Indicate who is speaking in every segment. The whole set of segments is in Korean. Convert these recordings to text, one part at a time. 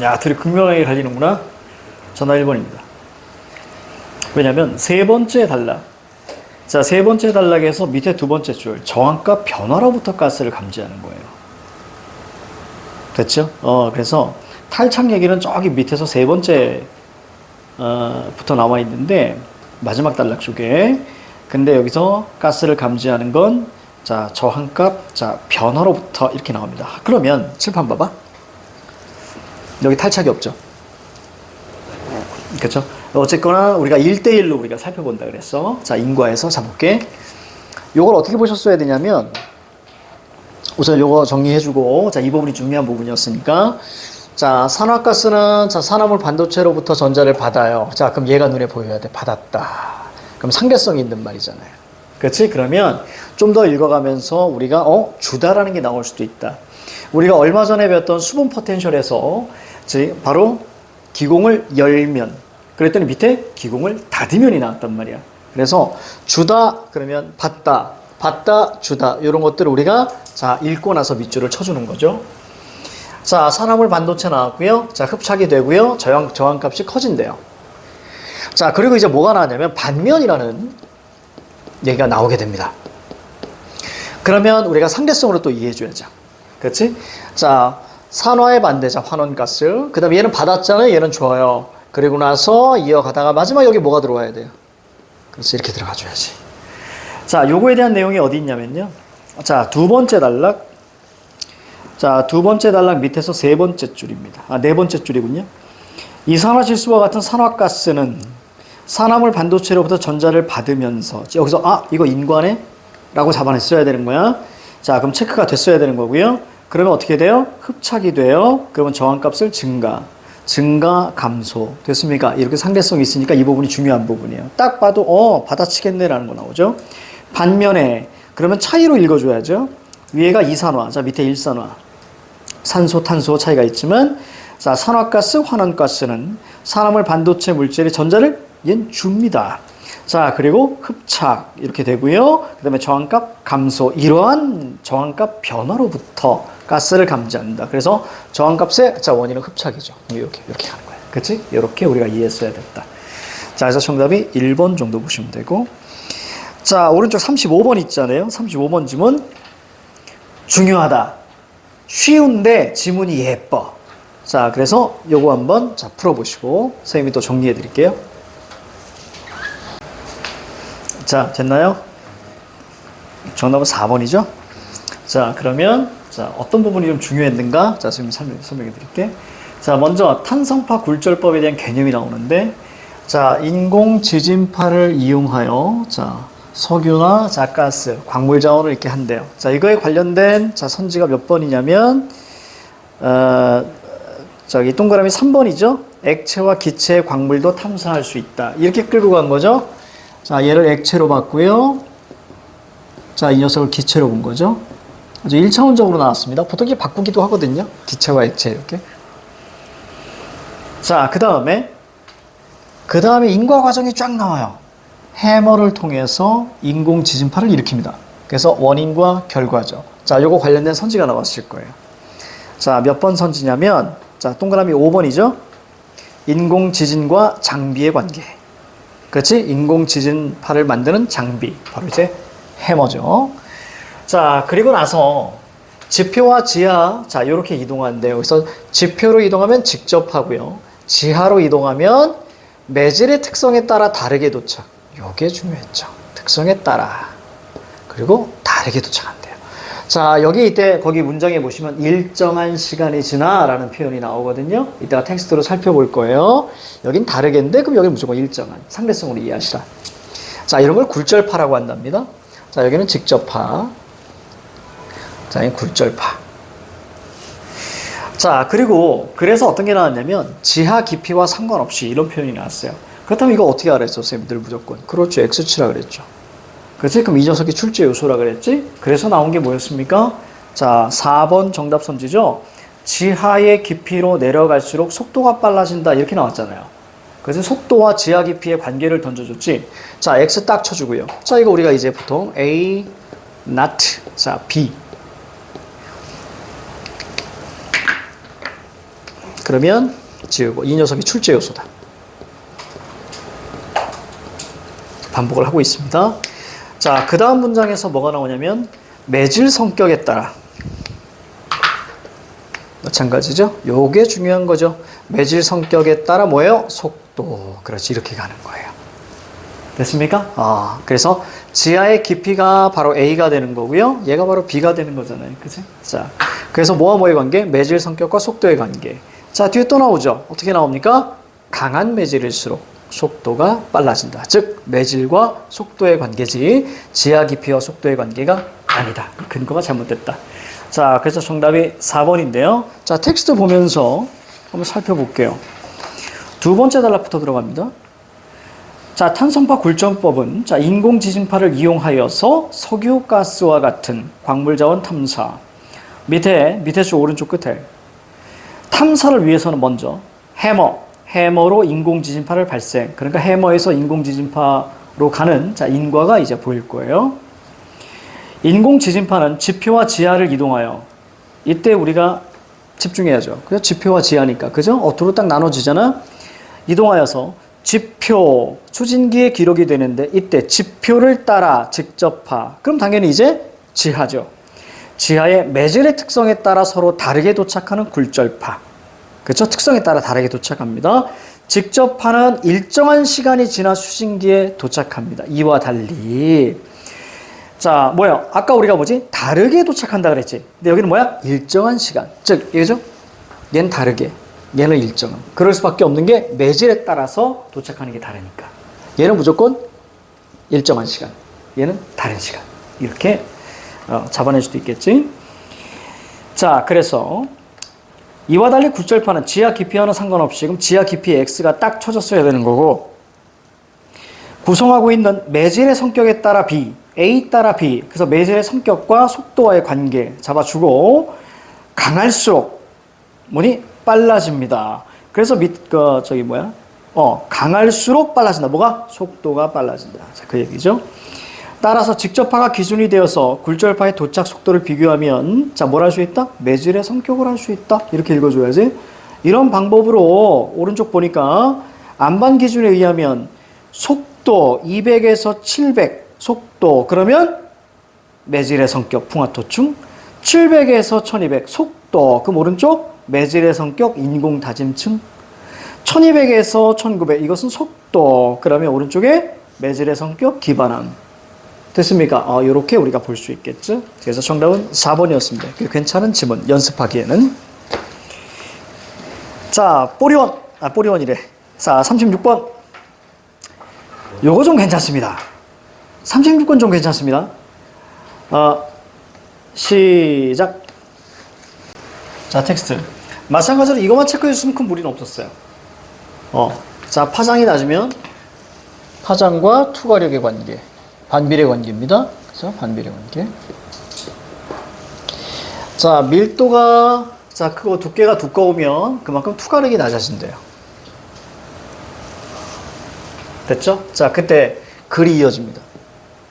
Speaker 1: 야, 둘이 극명하게 갈리는구나. 전화 1번입니다. 왜냐면 세 번째 단락. 자, 세 번째 단락에서 밑에 두 번째 줄 저항값 변화로부터 가스를 감지하는 거예요. 됐죠? 그래서 탈착 얘기는 저기 밑에서 세 번째 부터 나와 있는데 마지막 단락 쪽에, 근데 여기서 가스를 감지하는 건 자, 저항값, 자, 변화로부터 이렇게 나옵니다. 그러면 칠판 봐봐. 여기 탈착이 없죠. 그렇죠? 어쨌거나 우리가 1대1로 우리가 살펴본다 그랬어. 자, 인과에서 잡을게. 요걸 어떻게 보셨어야 되냐면, 우선 요거 정리해주고, 자, 이 부분이 중요한 부분이었으니까, 자, 산화가스는 자, 산화물 반도체로부터 전자를 받아요. 자, 그럼 얘가 눈에 보여야 돼. 받았다. 그럼 상대성이 있는 말이잖아요. 그렇지? 그러면 좀 더 읽어가면서 우리가 주다라는 게 나올 수도 있다. 우리가 얼마 전에 배웠던 수분 포텐셜에서 바로 기공을 열면, 그랬더니 밑에 기공을 닫으면이 나왔단 말이야. 그래서 주다 그러면 받다, 받다 주다, 이런 것들을 우리가 자, 읽고 나서 밑줄을 쳐주는 거죠. 자, 산화물 반도체 나왔고요. 자, 흡착이 되고요. 저항값이 커진대요. 자, 그리고 이제 뭐가 나왔냐면 반면이라는 얘기가 나오게 됩니다. 그러면 우리가 상대성으로 또 이해해줘야죠. 그렇지? 자, 산화의 반대자 환원가스. 그 다음에 얘는 받았잖아요. 얘는 줘요. 그리고 나서 이어가다가 마지막 여기 뭐가 들어와야 돼요? 그래서 이렇게 들어가줘야지. 자, 요거에 대한 내용이 어디 있냐면요. 자, 두 번째 단락. 자, 두 번째 단락 밑에서 세 번째 줄입니다. 네 번째 줄이군요. 이산화질소와 같은 산화가스는 산화물 반도체로부터 전자를 받으면서, 여기서 이거 인과네? 라고 잡아냈어야 되는 거야. 자, 그럼 체크가 됐어야 되는 거고요. 그러면 어떻게 돼요? 흡착이 돼요. 그러면 저항값을 증가, 감소. 됐습니까? 이렇게 상대성이 있으니까 이 부분이 중요한 부분이에요. 딱 봐도 받아치겠네라는 거 나오죠. 반면에 그러면 차이로 읽어줘야죠. 위에가 이산화, 자, 밑에 일산화. 산소, 탄소 차이가 있지만, 자, 산화가스, 환원가스는 산화물 반도체 물질의 전자를 얘는 줍니다. 자, 그리고 흡착 이렇게 되고요. 그 다음에 저항값 감소, 이러한 저항값 변화로부터 가스를 감지한다. 그래서 저항값의 자, 원인은 흡착이죠. 이렇게 가는 거예요. 그렇지? 이렇게 우리가 이해했어야 됐다. 자, 그래서 정답이 1번 정도 보시면 되고, 자, 오른쪽 35번 있잖아요. 35번 지문. 중요하다. 쉬운데 지문이 예뻐. 자, 그래서 요거 한번 자, 풀어보시고 선생님이 또 정리해 드릴게요. 자, 됐나요? 정답은 4번이죠? 자, 그러면 자, 어떤 부분이 좀 중요했는가? 자, 선생님이 설명해 드릴게. 자, 먼저 탄성파 굴절법에 대한 개념이 나오는데, 자, 인공 지진파를 이용하여 자, 석유나 자, 가스, 광물 자원을 이렇게 한대요. 자, 이거에 관련된 자, 선지가 몇 번이냐면 저기 동그라미 3번이죠. 액체와 기체의 광물도 탐사할 수 있다. 이렇게 끌고 간 거죠. 자, 얘를 액체로 봤고요. 자, 이 녀석을 기체로 본 거죠. 아주 1차원적으로 나왔습니다. 보통 이게 바꾸기도 하거든요. 기체와 액체 이렇게. 자, 그 다음에 인과 과정이 쫙 나와요. 해머를 통해서 인공 지진파를 일으킵니다. 그래서 원인과 결과죠. 자, 요거 관련된 선지가 나왔을 거예요. 자, 몇 번 선지냐면, 자, 동그라미 5번이죠. 인공 지진과 장비의 관계. 그렇지? 인공 지진파를 만드는 장비. 바로 이제 해머죠. 자, 그리고 나서 지표와 지하. 자, 요렇게 이동하는데요. 그래서 지표로 이동하면 직접 하고요. 지하로 이동하면 매질의 특성에 따라 다르게 도착. 요게 중요했죠. 특성에 따라. 그리고 다르게 도착한대요. 자, 여기 이때 거기 문장에 보시면 일정한 시간이 지나 라는 표현이 나오거든요. 이따가 텍스트로 살펴볼 거예요. 여긴 다르겠는데 그럼 여기는 무조건 일정한. 상대성으로 이해하시라. 자, 이런 걸 굴절파라고 한답니다. 자, 여기는 직접파. 자, 여기는 굴절파. 자, 그리고 그래서 어떤 게 나왔냐면 지하 깊이와 상관없이 이런 표현이 나왔어요. 그렇다면 이거 어떻게 알았어? 쌤들 무조건. 그렇죠. X치라 그랬죠. 그렇지? 그럼 이 녀석이 출제 요소라 그랬지? 그래서 나온 게 뭐였습니까? 자, 4번 정답 선지죠? 지하의 깊이로 내려갈수록 속도가 빨라진다. 이렇게 나왔잖아요. 그래서 속도와 지하 깊이의 관계를 던져줬지. 자, X 딱 쳐주고요. 자, 이거 우리가 이제 보통 A, not, 자, B. 그러면 지우고 이 녀석이 출제 요소다. 반복을 하고 있습니다. 자, 그 다음 문장에서 뭐가 나오냐면 매질 성격에 따라 마찬가지죠. 요게 중요한 거죠. 매질 성격에 따라 뭐예요? 속도. 그렇지, 이렇게 가는 거예요. 됐습니까? 그래서 지하의 깊이가 바로 A가 되는 거고요. 얘가 바로 B가 되는 거잖아요. 그치? 자, 그래서 뭐와 뭐의 관계? 매질 성격과 속도의 관계. 자, 뒤에 또 나오죠. 어떻게 나옵니까? 강한 매질일수록 속도가 빨라진다. 즉, 매질과 속도의 관계지 지하 깊이와 속도의 관계가 아니다. 근거가 잘못됐다. 자, 그래서 정답이 4번인데요. 자, 텍스트 보면서 한번 살펴볼게요. 두 번째 단락부터 들어갑니다. 자, 탄성파 굴전법은 자, 인공지진파를 이용하여서 석유, 가스와 같은 광물자원 탐사. 밑에 줄 오른쪽 끝에 탐사를 위해서는 먼저 해머로 인공지진파를 발생. 그러니까 해머에서 인공지진파로 가는 자, 인과가 이제 보일 거예요. 인공지진파는 지표와 지하를 이동하여 이때 우리가 집중해야죠. 그죠? 지표와 지하니까. 그죠? 어투로 딱 나눠지잖아. 이동하여서 지표, 추진기에 기록이 되는데 이때 지표를 따라 직접파. 그럼 당연히 이제 지하죠. 지하의 매질의 특성에 따라 서로 다르게 도착하는 굴절파. 그렇죠? 특성에 따라 다르게 도착합니다. 직접파는 일정한 시간이 지나 수신기에 도착합니다. 이와 달리. 자, 뭐야? 아까 우리가 뭐지? 다르게 도착한다 그랬지. 근데 여기는 뭐야? 일정한 시간. 즉, 이거죠? 얘는 다르게. 얘는 일정한. 그럴 수밖에 없는 게 매질에 따라서 도착하는 게 다르니까. 얘는 무조건 일정한 시간. 얘는 다른 시간. 이렇게 잡아낼 수도 있겠지. 자, 그래서 이와 달리 굴절파는 지하 깊이와는 상관없이 그럼 지하 깊이 X가 딱 쳐졌어야 되는 거고 구성하고 있는 매질의 성격에 따라 B, A 따라 B. 그래서 매질의 성격과 속도와의 관계 잡아주고 강할수록 뭐니? 빨라집니다. 그래서 강할수록 빨라진다. 뭐가? 속도가 빨라진다. 자, 그 얘기죠. 따라서 직접파가 기준이 되어서 굴절파의 도착 속도를 비교하면 자, 뭘 할 수 있다? 매질의 성격을 할 수 있다. 이렇게 읽어줘야지. 이런 방법으로 오른쪽 보니까 안반 기준에 의하면 속도 200에서 700 속도 그러면 매질의 성격 풍화토충 700에서 1200 속도 그럼 오른쪽 매질의 성격 인공다짐층 1200에서 1900 이것은 속도 그러면 오른쪽에 매질의 성격 기반항 됐습니까? 이렇게 우리가 볼 수 있겠죠. 그래서 정답은 4번이었습니다. 괜찮은 지문 연습하기에는 자 뽀리원이래. 자 36번 요거 좀 괜찮습니다. 36번 좀 괜찮습니다. 시작. 자 텍스트 마찬가지로 이것만 체크해 주시면 큰 무리는 없었어요. 자 파장이 낮으면 파장과 투과력의 관계 반비례 관계입니다. 그래서 반비례 관계. 자 밀도가 자 크고 두께가 두꺼우면 그만큼 투과력이 낮아진대요. 됐죠? 자 그때 글이 이어집니다.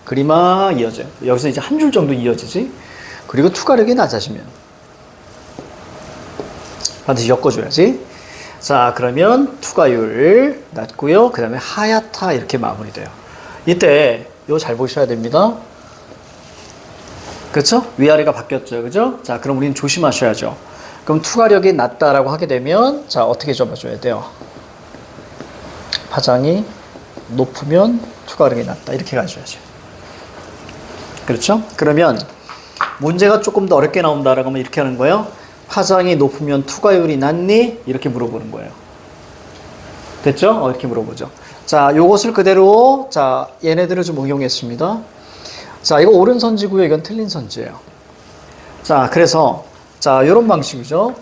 Speaker 1: 글이 막 이어져요. 여기서 이제 한 줄 정도 이어지지. 그리고 투과력이 낮아지면 반드시 엮어줘야지. 자 그러면 투과율 낮고요. 그 다음에 하얗다 이렇게 마무리돼요. 이때 이거 잘 보셔야 됩니다. 그렇죠? 위아래가 바뀌었죠. 그죠? 자 그럼 우리는 조심하셔야죠. 그럼 투과력이 낮다라고 하게 되면 자 어떻게 잡아줘야 돼요? 파장이 높으면 투과력이 낮다 이렇게 가져야죠. 그렇죠? 그러면 문제가 조금 더 어렵게 나온다라고 하면 이렇게 하는 거예요. 파장이 높으면 투과율이 낮니? 이렇게 물어보는 거예요. 됐죠? 이렇게 물어보죠. 자, 요것을 그대로 자 얘네들을 좀 응용했습니다. 자, 이거 옳은 선지고요. 이건 틀린 선지예요. 자, 그래서 자 이런 방식이죠.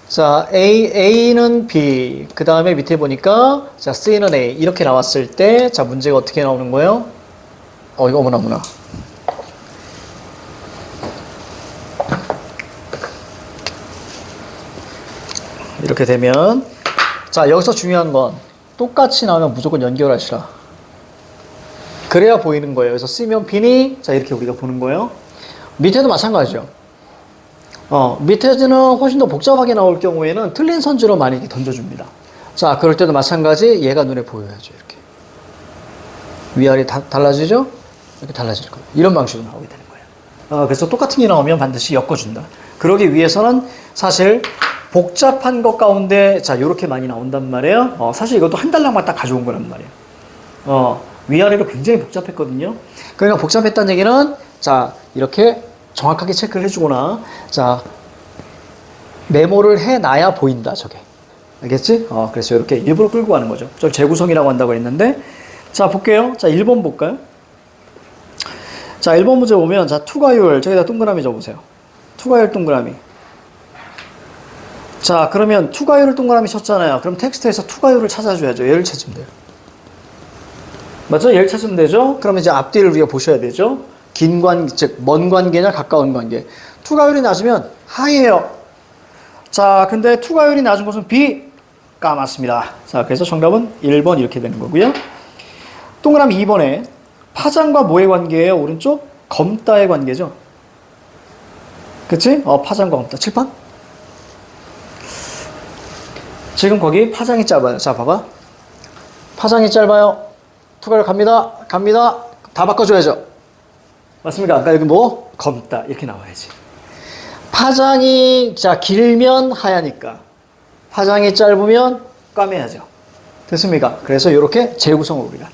Speaker 1: 자, A는 B, 그 다음에 밑에 보니까 자 C는 A 이렇게 나왔을 때 자 문제가 어떻게 나오는 거예요? 이거 어머나. 이렇게 되면 자 여기서 중요한 건 똑같이 나오면 무조건 연결하시라. 그래야 보이는 거예요. 그래서 C면 B니 자 이렇게 우리가 보는 거예요. 밑에도 마찬가지죠. 밑에는 훨씬 더 복잡하게 나올 경우에는 틀린 선지로 많이 이렇게 던져줍니다. 자, 그럴 때도 마찬가지 얘가 눈에 보여야죠. 이렇게. 위아래 달라지죠? 이렇게 달라질 거예요. 이런 방식으로 나오게 되는 거예요. 그래서 똑같은 게 나오면 반드시 엮어준다. 그러기 위해서는 사실 복잡한 것 가운데 자, 요렇게 많이 나온단 말이에요. 사실 이것도 한 달락만 딱 가져온 거란 말이에요. 위아래로 굉장히 복잡했거든요. 그러니까 복잡했다는 얘기는 자, 이렇게 정확하게 체크를 해주거나 자, 메모를 해놔야 보인다, 저게. 알겠지? 그래서 이렇게 일부러 끌고 가는 거죠. 저 재구성이라고 한다고 했는데 자, 볼게요. 자, 1번 볼까요? 자, 1번 문제 보면 자, 투과율 저기다 동그라미 줘보세요. 투과율 동그라미. 자, 그러면 투과율을 동그라미 쳤잖아요. 그럼 텍스트에서 투과율을 찾아줘야죠. 얘를 찾으면 돼요. 맞죠? 얘를 찾으면 되죠? 그러면 이제 앞뒤를 우리가 보셔야 되죠? 긴 관계, 즉, 먼 관계냐, 가까운 관계. 투과율이 낮으면 하이에요. 자, 근데 투과율이 낮은 것은 B. 까맣습니다. 자, 그래서 정답은 1번 이렇게 되는 거고요. 동그라미 2번에 파장과 뭐의 관계예요? 오른쪽? 검다의 관계죠? 그치? 파장과 검다. 칠판? 지금 거기 파장이 짧아요. 자, 봐봐. 파장이 짧아요. 투과율 갑니다. 갑니다. 다 바꿔줘야죠. 맞습니까? 아까 여기 뭐? 검다. 이렇게 나와야지. 파장이, 자, 길면 하얘니까. 파장이 짧으면 까매야죠. 됐습니까? 그래서 이렇게 재구성을 우리가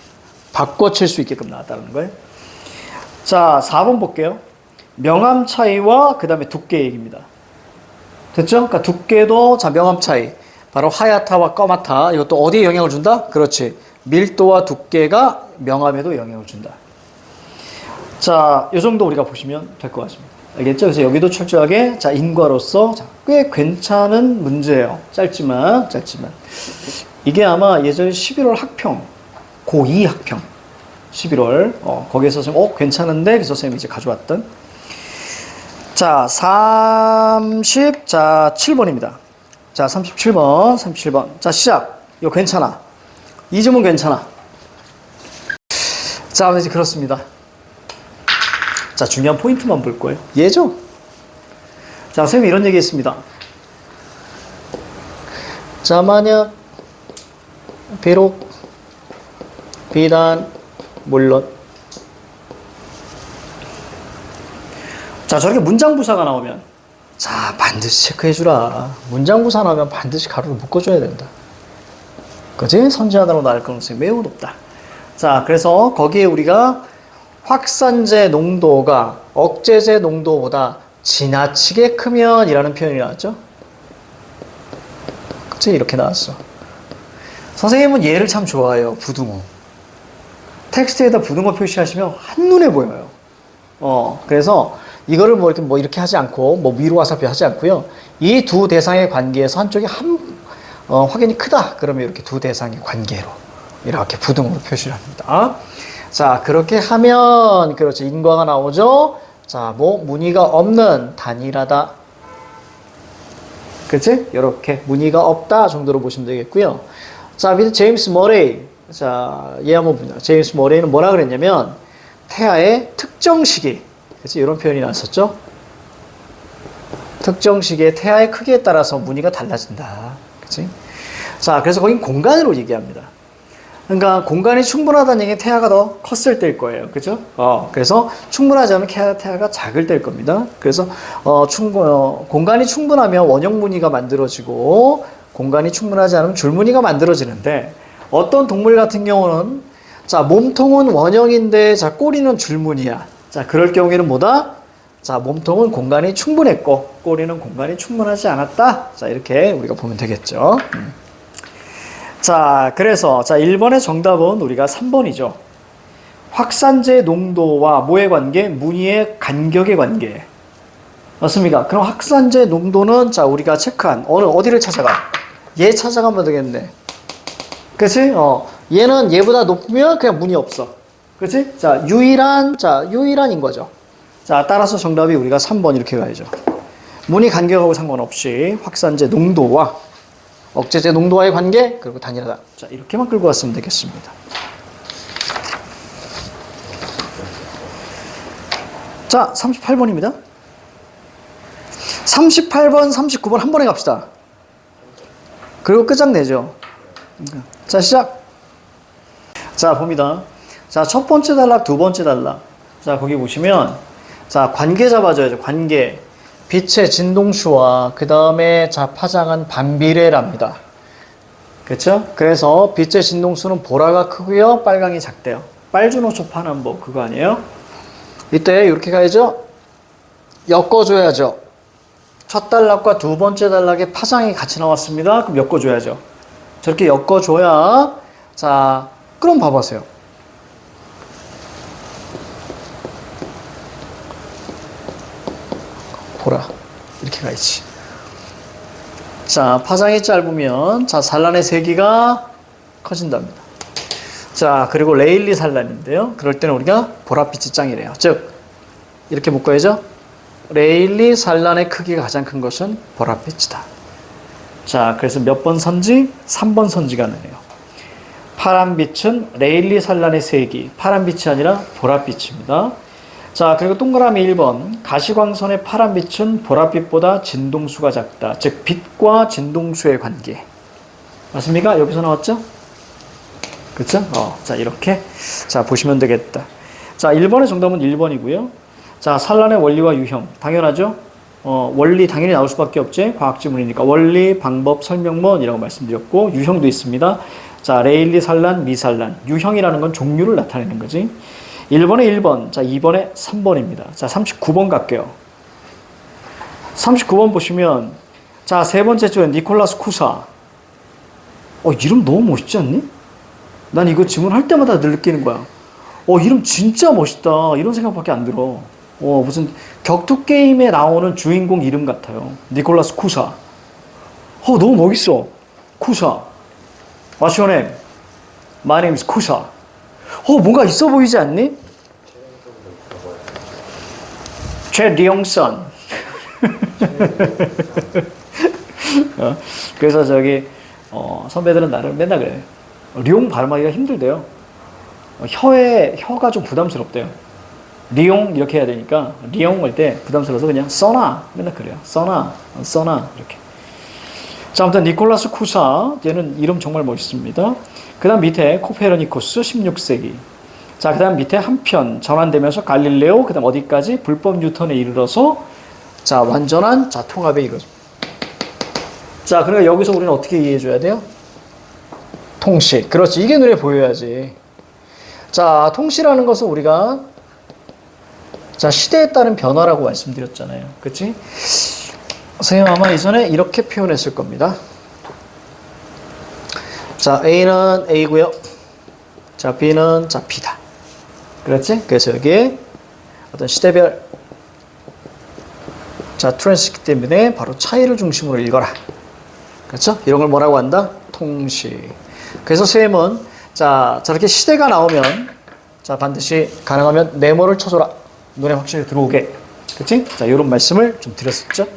Speaker 1: 바꿔칠 수 있게끔 나왔다는 거예요. 자, 4번 볼게요. 명암 차이와 그 다음에 두께 얘기입니다. 됐죠? 그러니까 두께도, 자, 명암 차이. 바로 하얗다와 까맣다. 이것도 어디에 영향을 준다? 그렇지. 밀도와 두께가 명암에도 영향을 준다. 자, 이 정도 우리가 보시면 될 것 같습니다. 알겠죠? 그래서 여기도 철저하게, 자, 인과로서, 자, 꽤 괜찮은 문제예요. 짧지만. 이게 아마 예전에 11월 학평, 고2 학평, 11월, 거기에서 좀, 괜찮은데? 그래서 선생님이 이제 가져왔던. 자, 37번입니다. 자, 37번. 자, 시작. 이거 괜찮아. 이 점은 괜찮아. 자, 이제 그렇습니다. 자, 중요한 포인트만 볼 거예요. 얘죠? 자, 선생님이 이런 얘기 했습니다. 자, 만약, 비록, 비단, 물론. 자, 저렇게 문장부사가 나오면, 자, 반드시 체크해주라. 문장부사 나오면 반드시 가로로 묶어줘야 된다. 그지? 선지 하나로 나올 가능성이 매우 높다. 자, 그래서 거기에 우리가 확산제 농도가 억제제 농도보다 지나치게 크면 이라는 표현이 나왔죠? 그치? 이렇게 나왔어. 선생님은 얘를 참 좋아해요. 부등호. 텍스트에다 부등호 표시하시면 한눈에 보여요. 그래서 이거를 뭐 이렇게 하지 않고, 위로 와사표 하지 않고요. 이 두 대상의 관계에서 한쪽이 확연히 크다. 그러면 이렇게 두 대상의 관계로 이렇게 부등호로 표시를 합니다. 자, 그렇게 하면, 그렇죠. 인과가 나오죠? 자, 무늬가 없는 단일하다. 그치? 이렇게 무늬가 없다 정도로 보시면 되겠고요. 자, 밑에 제임스 머레이. 자, 얘 한번 보자. 제임스 머레이는 뭐라 그랬냐면, 태아의 특정 시기. 그치? 이런 표현이 나왔었죠? 특정 시기의 태아의 크기에 따라서 무늬가 달라진다. 그치? 자, 그래서 거긴 공간으로 얘기합니다. 그러니까 공간이 충분하다는 얘기는 태아가 더 컸을 때일 거예요. 그죠? 그래서 충분하지 않으면 태아가 작을 때일 겁니다. 그래서 공간이 충분하면 원형 무늬가 만들어지고 공간이 충분하지 않으면 줄무늬가 만들어지는데 어떤 동물 같은 경우는 자, 몸통은 원형인데 자, 꼬리는 줄무늬야. 자, 그럴 경우에는 뭐다? 자, 몸통은 공간이 충분했고 꼬리는 공간이 충분하지 않았다. 자, 이렇게 우리가 보면 되겠죠. 자, 그래서, 자, 1번의 정답은 우리가 3번이죠. 확산제 농도와 뭐의 관계? 무늬의 간격의 관계. 맞습니까? 그럼 확산제 농도는, 자, 우리가 체크한, 어디를 찾아가? 얘 찾아가면 되겠네. 그치? 얘는 얘보다 높으면 그냥 무늬 없어. 그치? 자, 유일한인 거죠. 자, 따라서 정답이 우리가 3번 이렇게 가야죠. 무늬 간격하고 상관없이 확산제 농도와 억제제 농도와의 관계, 그리고 단일하다. 자, 이렇게만 끌고 왔으면 되겠습니다. 자, 38번입니다. 38번, 39번 한 번에 갑시다. 그리고 끝장내죠. 자, 시작. 자, 봅니다. 자, 첫 번째 단락, 두 번째 단락. 자, 거기 보시면, 자, 관계 잡아줘야죠. 관계. 빛의 진동수와 그 다음에 자, 파장은 반비례랍니다. 그렇죠? 그래서 빛의 진동수는 보라가 크고요, 빨강이 작대요. 빨주노초 파남보 그거 아니에요? 이때 이렇게 가야죠. 엮어줘야죠. 첫 단락과 두 번째 단락에 파장이 같이 나왔습니다. 그럼 엮어줘야죠. 저렇게 엮어줘야 자, 그럼 봐보세요. 보라 이렇게 가야지. 자, 파장이 짧으면 자, 산란의 세기가 커진답니다. 자, 그리고 레일리 산란인데요. 그럴 때는 우리가 보랏빛이 짱이래요. 즉 이렇게 묶어야죠. 레일리 산란의 크기가 가장 큰 것은 보랏빛이다. 자, 그래서 몇 번 선지? 3번 선지가 나네요. 파란빛은 레일리 산란의 세기. 파란빛이 아니라 보랏빛입니다. 자, 그리고 동그라미 1번. 가시광선의 파란빛은 보랏빛보다 진동수가 작다. 즉 빛과 진동수의 관계. 맞습니까? 여기서 나왔죠? 그렇죠? 자, 이렇게 자, 보시면 되겠다. 자, 1번의 정답은 1번이고요. 자, 산란의 원리와 유형. 당연하죠? 원리 당연히 나올 수밖에 없지. 과학 지문이니까 원리, 방법, 설명문이라고 말씀드렸고 유형도 있습니다. 자, 레일리 산란, 미산란. 유형이라는 건 종류를 나타내는 거지. 1번에 1번, 자, 2번에 3번입니다. 자, 39번 갈게요. 39번 보시면 자, 세 번째 줄에 니콜라스 쿠사. 이름 너무 멋있지 않니? 난 이거 질문할 때마다 늘 느끼는 거야. 이름 진짜 멋있다. 이런 생각밖에 안 들어. 무슨 격투 게임에 나오는 주인공 이름 같아요. 니콜라스 쿠사. 너무 멋있어. 쿠사. What's your name? My name is 쿠사. 뭔가 있어 보이지 않니? 최리용선. 그래서 저기 선배들은 나를 맨날 그래. 리용 발음하기가 힘들대요. 혀가 좀 부담스럽대요. 리용 이렇게 해야 되니까 리용 할 때 부담스러워서 그냥 써나 맨날 그래요. 써나 이렇게. 자, 아무튼 니콜라스 쿠사 얘는 이름 정말 멋있습니다. 그 다음 밑에 코페르니쿠스 16세기. 자, 그 다음 밑에 한편 전환되면서 갈릴레오, 그 다음 어디까지? 불법 뉴턴에 이르러서 자, 완전한 자, 통합에 이르렀습니다. 자, 그러니까 여기서 우리는 어떻게 이해해 줘야 돼요? 통시. 그렇지. 이게 눈에 보여야지. 자, 통시라는 것은 우리가 자, 시대에 따른 변화라고 말씀드렸잖아요. 그치? 선생님 아마 이전에 이렇게 표현했을 겁니다. 자, A는 A고요. 자, B는 자, B다. 그렇지? 그래서 여기에 어떤 시대별 자, 트랜스기 때문에 바로 차이를 중심으로 읽어라. 그렇죠? 이런 걸 뭐라고 한다? 통시. 그래서 선생님은 자, 저렇게 시대가 나오면 자, 반드시 가능하면 네모를 쳐줘라. 눈에 확실히 들어오게. 그치? 자, 이런 말씀을 좀 드렸었죠.